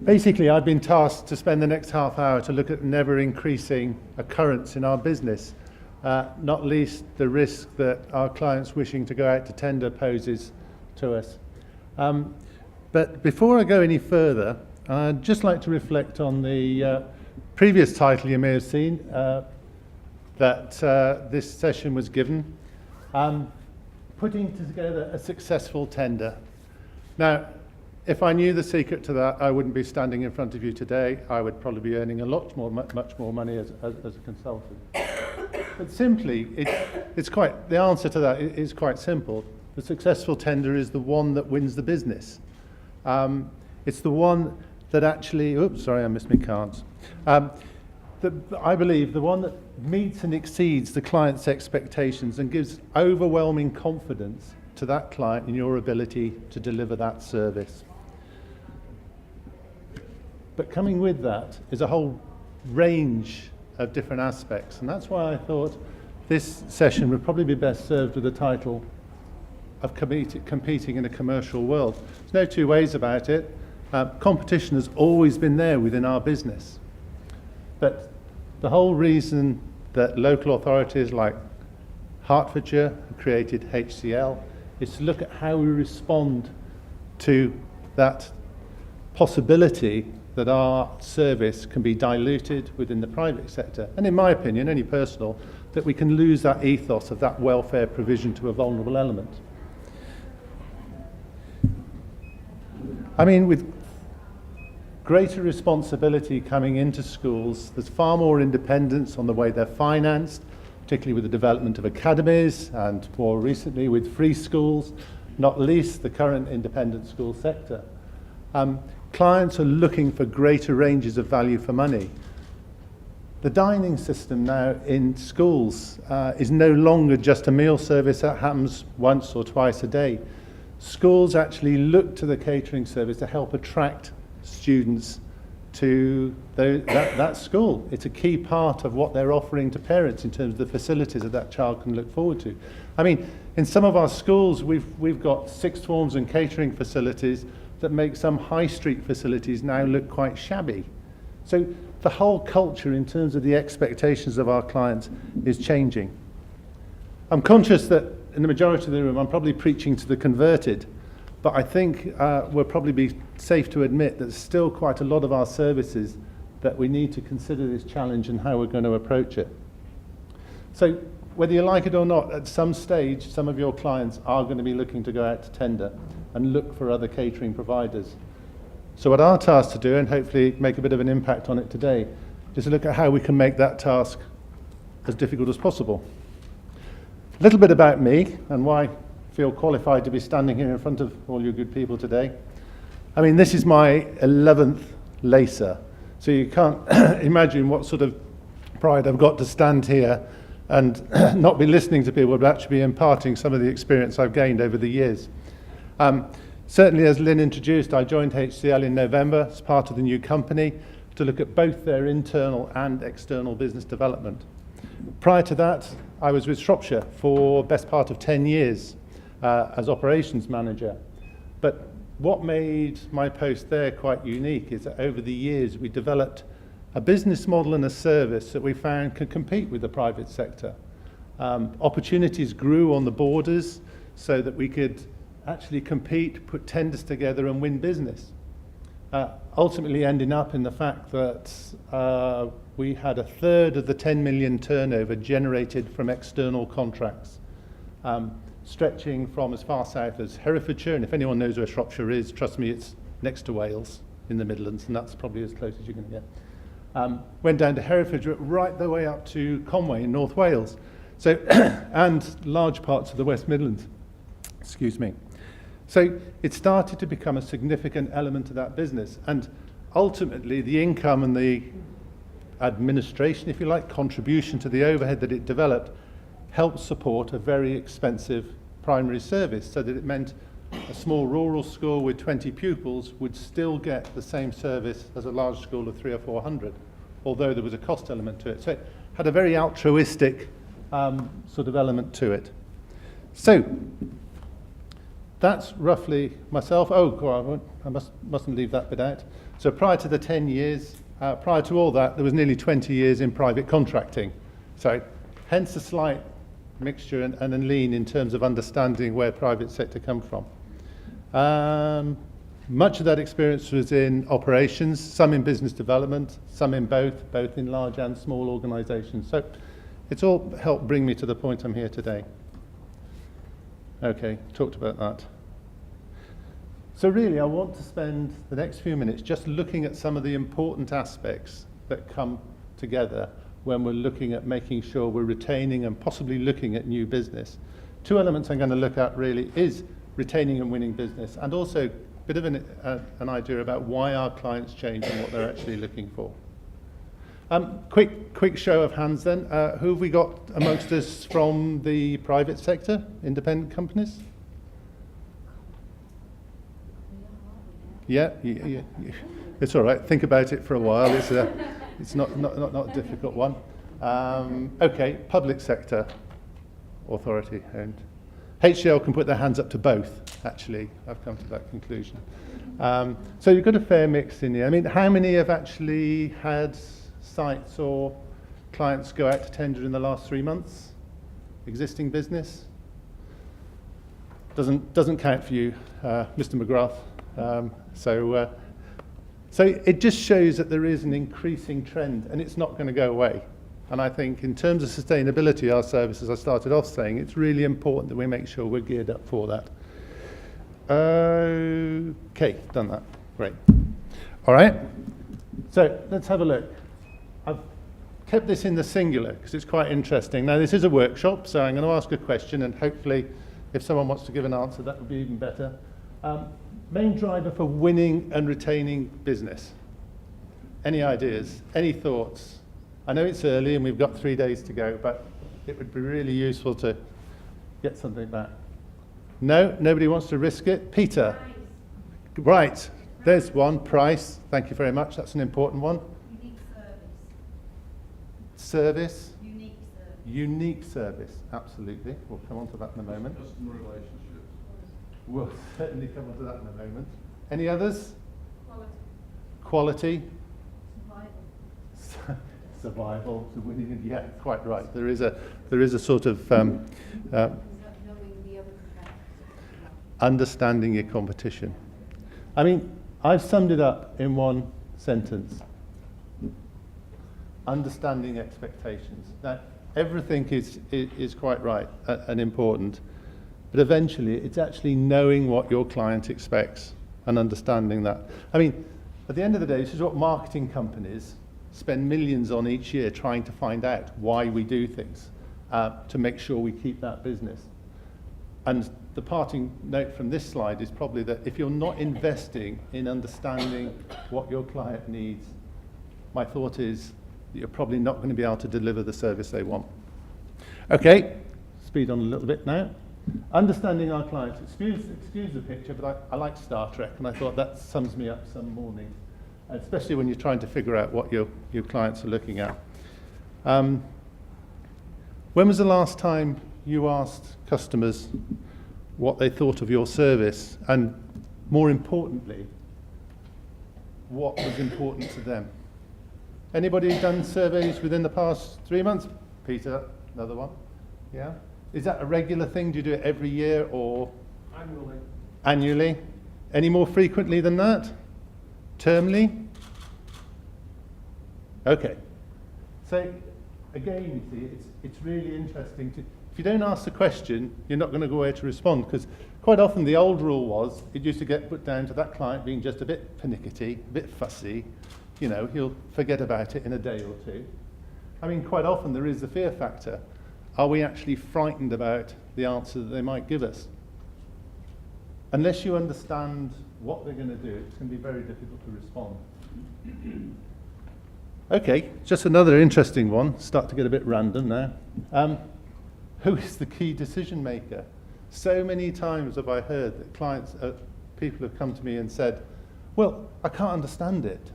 Basically, I've been tasked to spend the next half hour to look at an ever-increasing occurrence in our business, not least the risk that our clients wishing to go out to tender poses to us. But before I go any further, I'd just like to reflect on the previous title you may have seen that this session was given, putting together a successful tender. Now, if I knew the secret to that, I wouldn't be standing in front of you today. I would probably be earning much more money as a consultant. But simply, the answer to that is quite simple. The successful tender is the one that wins the business. It's the one that actually, oops, sorry, I missed my cards. I believe the one that meets and exceeds the client's expectations and gives overwhelming confidence to that client in your ability to deliver that service. But coming with that is a whole range of different aspects, and that's why I thought this session would probably be best served with the title of competing in a commercial world. There's no two ways about it. Competition has always been there within our business. But the whole reason that local authorities like Hertfordshire created HCL is to look at how we respond to that possibility that our service can be diluted within the private sector. And in my opinion, only personal, that we can lose that ethos of that welfare provision to a vulnerable element. I mean, with greater responsibility coming into schools, there's far more independence on the way they're financed, particularly with the development of academies and more recently with free schools, not least the current independent school sector. Clients are looking for greater ranges of value for money. The dining system now in schools is no longer just a meal service that happens once or twice a day. Schools actually look to the catering service to help attract students to that school. It's a key part of what they're offering to parents in terms of the facilities that child can look forward to. I mean, in some of our schools, we've got sixth forms and catering facilities that make some high street facilities now look quite shabby. So the whole culture in terms of the expectations of our clients is changing. I'm conscious that in the majority of the room, I'm probably preaching to the converted, but I think we'll probably be safe to admit that there's still quite a lot of our services that we need to consider this challenge and how we're going to approach it. So whether you like it or not, at some stage, some of your clients are going to be looking to go out to tender and look for other catering providers. So what our task to do, and hopefully make a bit of an impact on it today, is to look at how we can make that task as difficult as possible. A little bit about me and why I feel qualified to be standing here in front of all you good people today. I mean, this is my 11th LACA, so you can't imagine what sort of pride I've got to stand here and not be listening to people, but actually be imparting some of the experience I've gained over the years. Certainly, as Lynn introduced, I joined HCL in November as part of the new company to look at both their internal and external business development. Prior to that, I was with Shropshire for best part of 10 years as operations manager. But what made my post there quite unique is that over the years we developed a business model and a service that we found could compete with the private sector. Opportunities grew on the borders so that we could actually compete, put tenders together and win business. Ultimately ending up in the fact that we had a third of the 10 million turnover generated from external contracts, stretching from as far south as Herefordshire, and if anyone knows where Shropshire is, trust me, it's next to Wales in the Midlands, and that's probably as close as you're going to get. Went down to Herefordshire, right the way up to Conway in North Wales, so and large parts of the West Midlands, excuse me. So it started to become a significant element of that business, and ultimately the income and the administration, if you like, contribution to the overhead that it developed helped support a very expensive primary service, so that it meant a small rural school with 20 pupils would still get the same service as a large school of 300 or 400, although there was a cost element to it. So it had a very altruistic sort of element to it. So that's roughly myself. Oh, God, I mustn't leave that bit out. So prior to the 10 years, prior to all that, there was nearly 20 years in private contracting. So hence a slight mixture and a lean in terms of understanding where private sector come from. Much of that experience was in operations, some in business development, some in both in large and small organisations. So it's all helped bring me to the point I'm here today. Okay, talked about that. So really, I want to spend the next few minutes just looking at some of the important aspects that come together when we're looking at making sure we're retaining and possibly looking at new business. Two elements I'm going to look at really is retaining and winning business, and also a bit of an idea about why our clients change and what they're actually looking for. Quick show of hands then. Who have we got amongst us from the private sector, independent companies? Yeah. It's all right. Think about it for a while. It's not a difficult one. Okay, public sector, authority owned. HCL can put their hands up to both, actually. I've come to that conclusion. So you've got a fair mix in here. I mean, how many have actually had sites or clients go out to tender in the last 3 months? Existing business? Doesn't count for you, Mr. McGrath. So it just shows that there is an increasing trend, and it's not going to go away. And I think in terms of sustainability of our service, as I started off saying, it's really important that we make sure we're geared up for that. Okay, done that. Great. All right. So let's have a look. I've kept this in the singular because it's quite interesting. Now, this is a workshop, so I'm going to ask a question, and hopefully if someone wants to give an answer, that would be even better. Main driver for winning and retaining business. Any ideas? Any thoughts? I know it's early and we've got 3 days to go, but it would be really useful to get something back. No? Nobody wants to risk it? Peter? Price. Right. There's one. Price. Thank you very much. That's an important one. Unique service. Service? Unique service. Unique service. Absolutely. We'll come on to that in a moment. Customer relationships. We'll certainly come on to that in a moment. Any others? Quality. Quality? Survival. Survival. So winning. Yeah, quite right. There is a sort of Knowing the other competitors. understanding your competition. I mean, I've summed it up in one sentence. Understanding expectations. Now, everything is quite right and important, but eventually it's actually knowing what your client expects and understanding that. I mean, at the end of the day, this is what marketing companies spend millions on each year trying to find out why we do things, to make sure we keep that business. And the parting note from this slide is probably that if you're not investing in understanding what your client needs, my thought is that you're probably not going to be able to deliver the service they want. Okay, speed on a little bit now. Understanding our clients. Excuse the picture, but I like Star Trek, and I thought that sums me up some mornings, especially when you're trying to figure out what your clients are looking at. When was the last time you asked customers what they thought of your service, and more importantly, what was important to them? Anybody done surveys within the past 3 months? Peter, another one. Yeah? Is that a regular thing? Do you do it every year or? Annually. Annually? Any more frequently than that? Termly? Okay. So again, you see, it's really interesting to, if you don't ask the question, you're not going to go away to respond, because quite often the old rule was, it used to get put down to that client being just a bit pernickety, a bit fussy, you know, he'll forget about it in a day or two. I mean, quite often there is the fear factor. Are we actually frightened about the answer that they might give us? Unless you understand what they're going to do, it's going to be very difficult to respond. Okay, just another interesting one. Start to get a bit random now. Who is the key decision maker? So many times have I heard that clients, people have come to me and said, well, I can't understand it.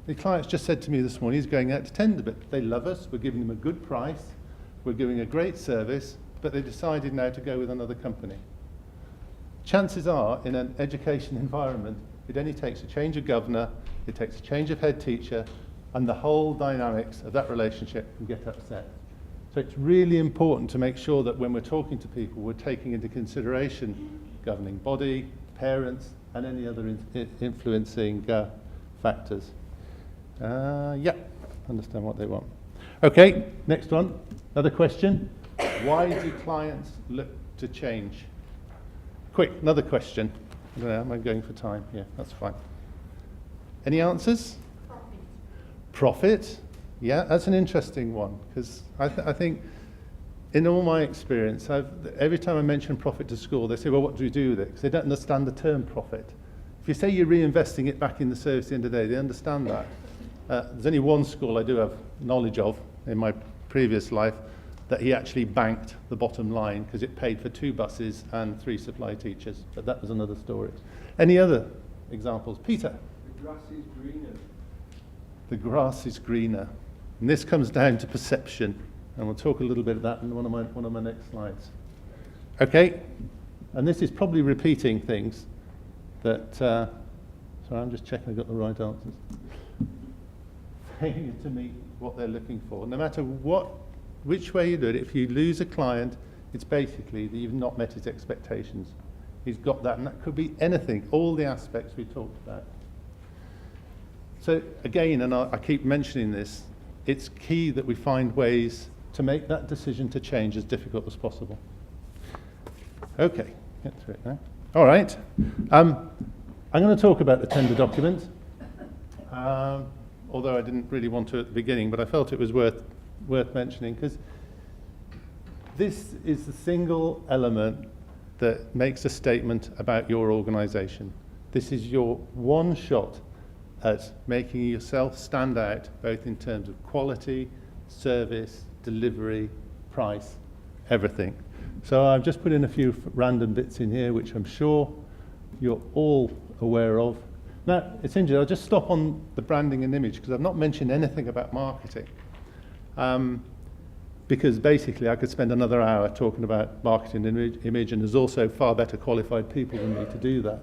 The client's just said to me this morning, he's going out to tender, but they love us, we're giving them a good price, we're giving a great service, but they decided now to go with another company. chances are, in an education environment, it only takes a change of governor, it takes a change of head teacher, and the whole dynamics of that relationship can get upset. So it's really important to make sure that when we're talking to people, we're taking into consideration governing body, parents, and any other influencing factors. Yeah, understand what they want. Okay, next one. Another question. Why do clients look to change? Quick, another question. I don't know, am I going for time? Yeah, that's fine. Any answers? Profit. Yeah, that's an interesting one, because I think in all my experience, every time I mention profit to school, they say, well, what do we do with it? Because they don't understand the term profit. If you say you're reinvesting it back in the service at the end of the day, they understand that. There's only one school I do have knowledge of in my previous life that he actually banked the bottom line because it paid for 2 buses and 3 supply teachers. But that was another story. Any other examples? Peter? The grass is greener. The grass is greener. And this comes down to perception. And we'll talk a little bit of that in one of my next slides. Okay? And this is probably repeating things that... sorry, I'm just checking I've got the right answers. Failing to meet what they're looking for. No matter which way you do it, if you lose a client, it's basically that you've not met his expectations. He's got that, and that could be anything, all the aspects we talked about. So again, and I keep mentioning this, it's key that we find ways to make that decision to change as difficult as possible. Okay, get through it now. All right. I'm going to talk about the tender document, although I didn't really want to at the beginning, but I felt it was worth mentioning, because this is the single element that makes a statement about your organisation. This is your one shot at making yourself stand out, both in terms of quality, service, delivery, price, everything. So I've just put in a few random bits in here, which I'm sure you're all aware of. Now, it's interesting, I'll just stop on the branding and image, because I've not mentioned anything about marketing. Because basically I could spend another hour talking about marketing and image, and there's also far better qualified people than me to do that.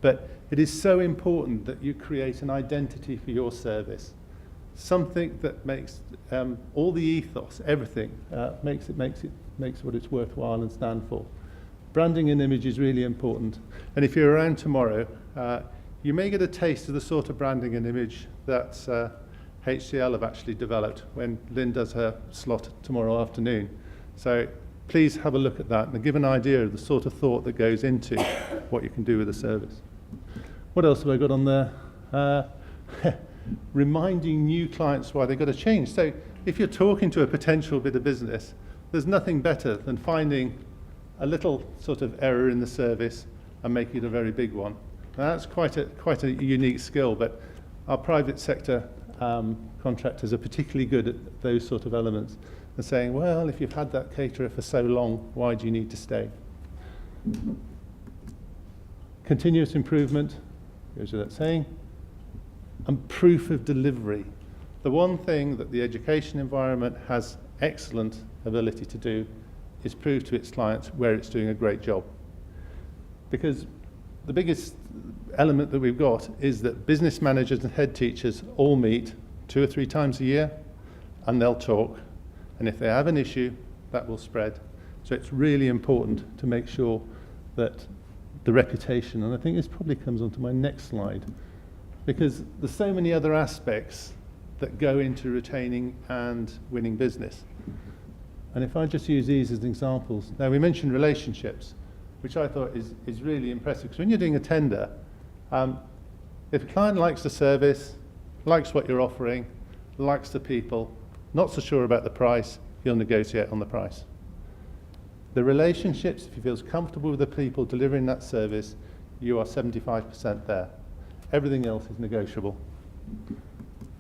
But it is so important that you create an identity for your service, something that makes all the ethos, everything, makes what it's worthwhile and stand for. Branding and image is really important. And if you're around tomorrow, you may get a taste of the sort of branding and image that HCL have actually developed when Lynn does her slot tomorrow afternoon. So please have a look at that and give an idea of the sort of thought that goes into what you can do with a service. What else have I got on there? Reminding new clients why they've got to change. So if you're talking to a potential bit of business, there's nothing better than finding a little sort of error in the service and making it a very big one. Now, that's quite a unique skill, but our private sector contractors are particularly good at those sort of elements and saying, well, if you've had that caterer for so long, why do you need to stay? Continuous improvement, goes without saying, and proof of delivery. The one thing that the education environment has excellent ability to do is prove to its clients where it's doing a great job. Because the biggest element that we've got is that business managers and head teachers all meet 2 or 3 times a year, and they'll talk. And if they have an issue, that will spread. So it's really important to make sure that the reputation, and I think this probably comes onto my next slide, because there's so many other aspects that go into retaining and winning business. And if I just use these as examples, now we mentioned relationships, which I thought is really impressive, because when you're doing a tender, if a client likes the service, likes what you're offering, likes the people, not so sure about the price, he'll negotiate on the price. The relationships, if he feels comfortable with the people delivering that service, you are 75% there. Everything else is negotiable.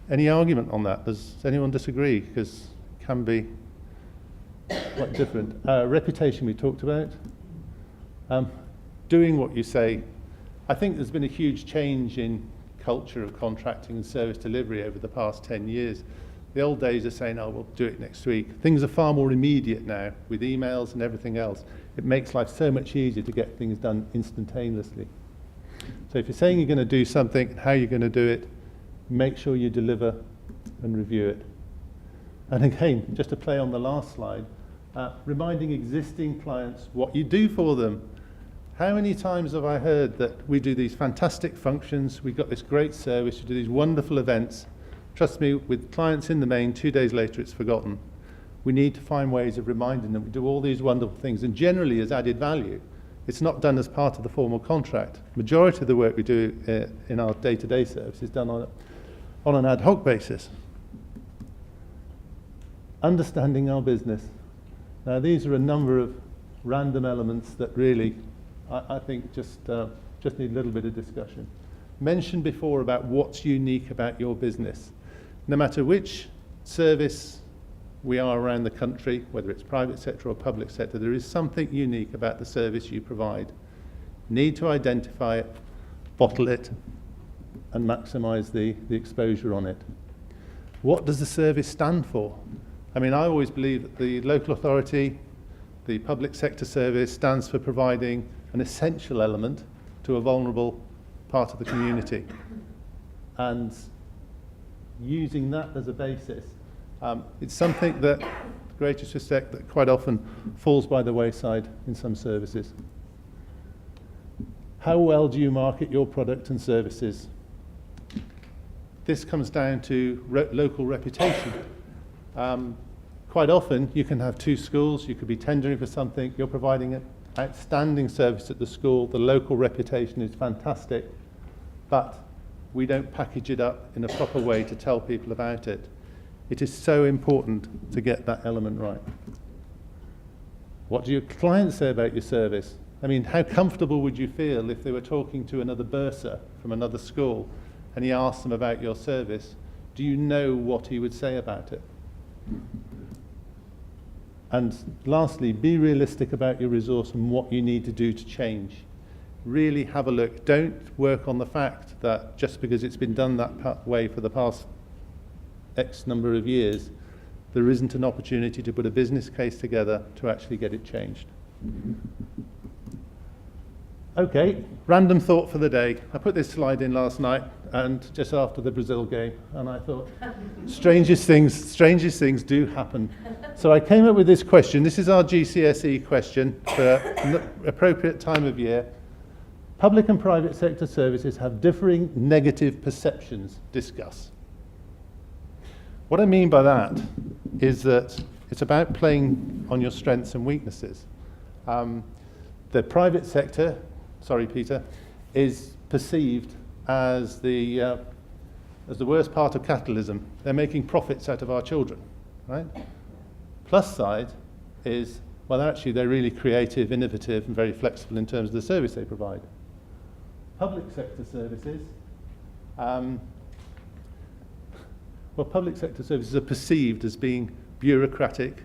Any argument on that? Does anyone disagree? Because it can be quite different. Reputation we talked about. Doing what you say. I think there's been a huge change in culture of contracting and service delivery over the past 10 years. The old days are saying, oh, we'll do it next week. Things are far more immediate now with emails and everything else. It makes life so much easier to get things done instantaneously. So if you're saying you're going to do something and how you're going to do it, make sure you deliver and review it. And again, just to play on the last slide, reminding existing clients what you do for them. How many times have I heard that we do these fantastic functions, we've got this great service, we do these wonderful events. Trust me, with clients in the main, 2 days later it's forgotten. We need to find ways of reminding them we do all these wonderful things, and generally as added value. It's not done as part of the formal contract. Majority of the work we do in our day-to-day service is done on an ad hoc basis. Understanding our business. Now these are a number of random elements that really, I think, just need a little bit of discussion. Mentioned before about what's unique about your business. No matter which service we are around the country, whether it's private sector or public sector, there is something unique about the service you provide. Need to identify it, bottle it, and maximise the exposure on it. What does the service stand for? I mean, I always believe that the local authority, the public sector service stands for providing an essential element to a vulnerable part of the community. And using that as a basis, it's something that, with greatest respect, that quite often falls by the wayside in some services. How well do you market your product and services? This comes down to local reputation. Quite often you can have 2 schools, you could be tendering for something, you're providing an outstanding service at the school, the local reputation is fantastic, but we don't package it up in a proper way to tell people about it. It is so important to get that element right. What do your clients say about your service? I mean, how comfortable would you feel if they were talking to another bursar from another school and he asked them about your service? Do you know what he would say about it? And lastly, be realistic about your resource and what you need to do to change. Really have a look. Don't work on the fact that just because it's been done that way for the past X number of years, there isn't an opportunity to put a business case together to actually get it changed. Okay, random thought for the day. I put this slide in last night and just after the Brazil game, and I thought, strangest things do happen. So I came up with this question. This is our GCSE question for an appropriate time of year. Public and private sector services have differing negative perceptions. Discuss. What I mean by that is that it's about playing on your strengths and weaknesses. The private sector, sorry Peter, is perceived as the worst part of capitalism. They're making profits out of our children, right? Plus side is, well, actually they're really creative, innovative, and very flexible in terms of the service they provide. Public sector services, public sector services are perceived as being bureaucratic,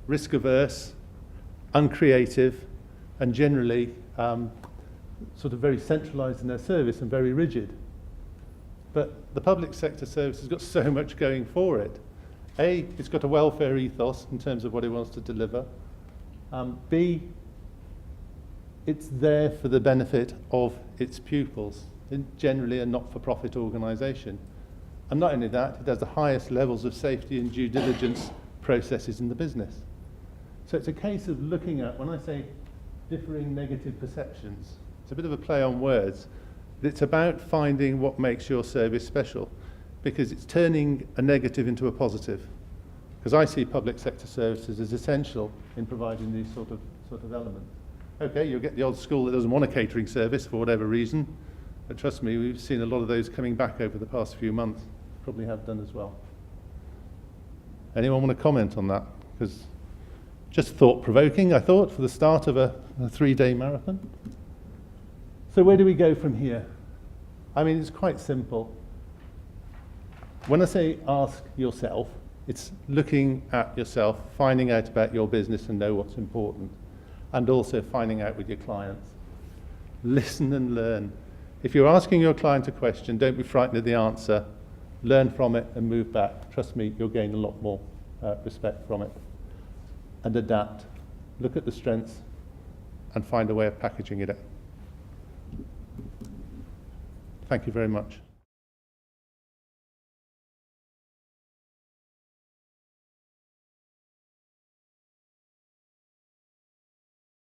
risk-averse, uncreative, and generally sort of very centralised in their service and very rigid. But the public sector service has got so much going for it. A, it's got a welfare ethos in terms of what it wants to deliver. B, it's there for the benefit of its pupils, generally a not-for-profit organisation. And not only that, it has the highest levels of safety and due diligence processes in the business. So it's a case of looking at, when I say differing negative perceptions, it's a bit of a play on words. It's about finding what makes your service special, because it's turning a negative into a positive. Because I see public sector services as essential in providing these sort of elements. Okay, you'll get the odd school that doesn't want a catering service for whatever reason, but trust me, we've seen a lot of those coming back over the past few months. Probably have done as well. Anyone want to comment on that? Because just thought-provoking, I thought, for the start of a 3-day marathon. So where do we go from here? I mean, it's quite simple. When I say ask yourself, it's looking at yourself, finding out about your business and know what's important, and also finding out with your clients. Listen and learn. If you're asking your client a question, don't be frightened of the answer. Learn from it and move back. Trust me, you'll gain a lot more respect from it. And adapt. look at the strengths, and find a way of packaging it up. Thank you very much.